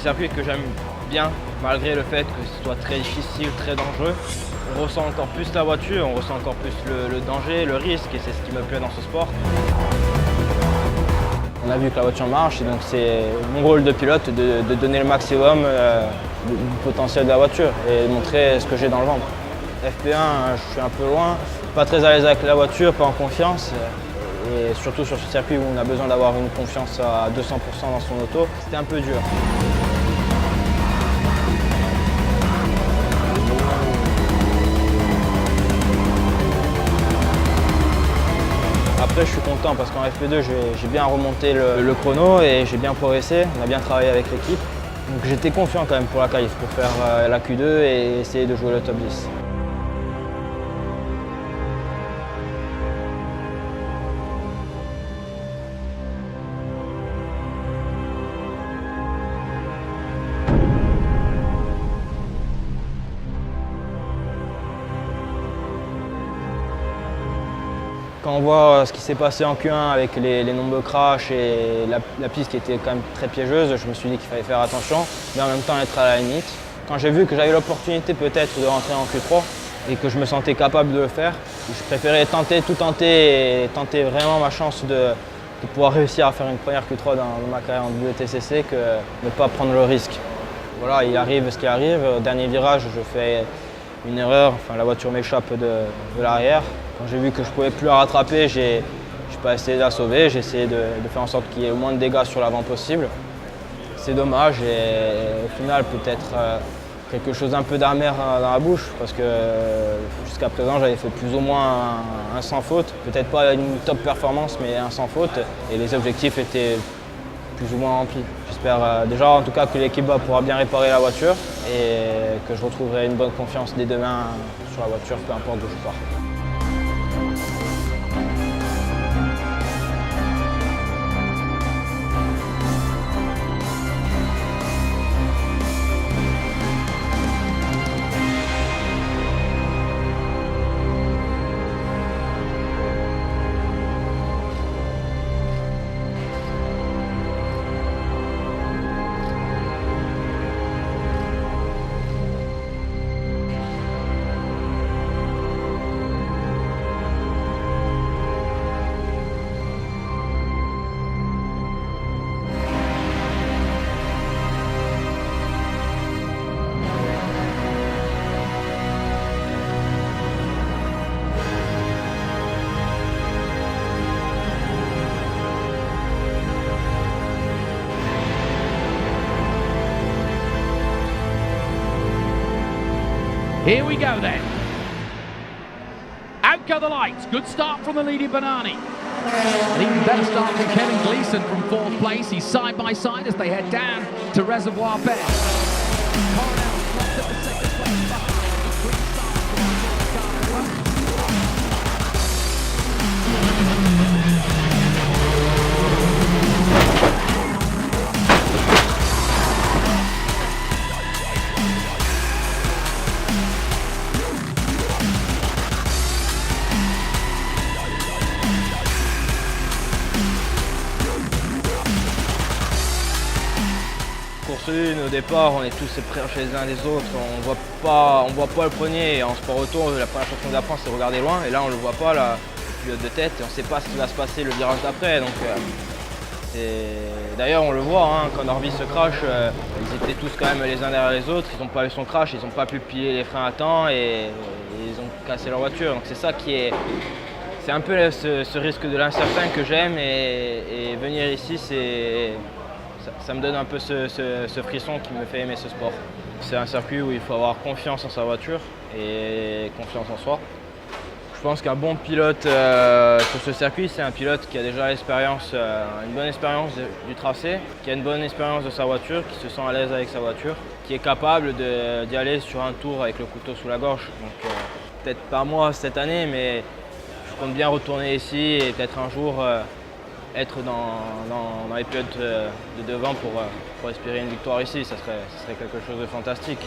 circuit que j'aime bien, malgré le fait que ce soit très difficile, très dangereux. On ressent encore plus la voiture, on ressent encore plus le danger, le risque, et c'est ce qui me plaît dans ce sport. On a vu que la voiture marche, et donc c'est mon rôle de pilote de donner le maximum du potentiel de la voiture et de montrer ce que j'ai dans le ventre. FP1, je suis un peu loin, pas très à l'aise avec la voiture, pas en confiance. Et surtout sur ce circuit où on a besoin d'avoir une confiance à 200% dans son auto, c'était un peu dur. Après, je suis content parce qu'en FP2, j'ai bien remonté le chrono et j'ai bien progressé. On a bien travaillé avec l'équipe. Donc j'étais confiant quand même pour la qualif, pour faire la Q2 et essayer de jouer le top 10. Quand on voit ce qui s'est passé en Q1 avec les nombreux crashs et la piste qui était quand même très piégeuse, je me suis dit qu'il fallait faire attention, mais en même temps être à la limite. Quand j'ai vu que j'avais l'opportunité peut-être de rentrer en Q3 et que je me sentais capable de le faire, je préférais tout tenter et tenter vraiment ma chance de pouvoir réussir à faire une première Q3 dans ma carrière en WTCC que de ne pas prendre le risque. Voilà, il arrive ce qui arrive. Au dernier virage, je fais une erreur, enfin, la voiture m'échappe de l'arrière. Quand j'ai vu que je ne pouvais plus la rattraper, je n'ai pas essayé de la sauver, j'ai essayé de faire en sorte qu'il y ait le moins de dégâts sur l'avant possible. C'est dommage et au final peut-être quelque chose d'un peu d'amer dans la bouche parce que jusqu'à présent j'avais fait plus ou moins un sans faute. Peut-être pas une top performance mais un sans faute et les objectifs étaient plus ou moins remplis. J'espère déjà en tout cas que l'équipe pourra bien réparer la voiture et que je retrouverai une bonne confiance dès demain sur la voiture, peu importe d'où je pars. Here we go then. Out go the lights. Good start from the leading Banani. An even better start from Kevin Gleeson from fourth place. He's side by side as they head down to Reservoir Bend. Coronel dropped at the second place behind. A quick start from Course 1, au départ, on est tous prêts chez les uns les autres, on voit pas le premier et en sport auto, la première chose qu'on apprend c'est de regarder loin et là on le voit pas, là, le pilote de tête et on sait pas ce qui va se passer le virage d'après. Donc d'ailleurs on le voit, hein, quand Norby se crash, ils étaient tous quand même les uns derrière les autres, ils n'ont pas eu son crash, ils n'ont pas pu plier les freins à temps et ils ont cassé leur voiture. Donc c'est ça qui est... C'est un peu ce risque de l'incertain que j'aime et venir ici, ça me donne un peu ce frisson qui me fait aimer ce sport. C'est un circuit où il faut avoir confiance en sa voiture et confiance en soi. Je pense qu'un bon pilote sur ce circuit, c'est un pilote qui a déjà l'expérience, une bonne expérience du tracé, qui a une bonne expérience de sa voiture, qui se sent à l'aise avec sa voiture, qui est capable d'y aller sur un tour avec le couteau sous la gorge. Donc peut-être pas moi cette année, mais je compte bien retourner ici et peut-être un jour être dans les pilotes de devant pour espérer une victoire ici. Ça serait quelque chose de fantastique.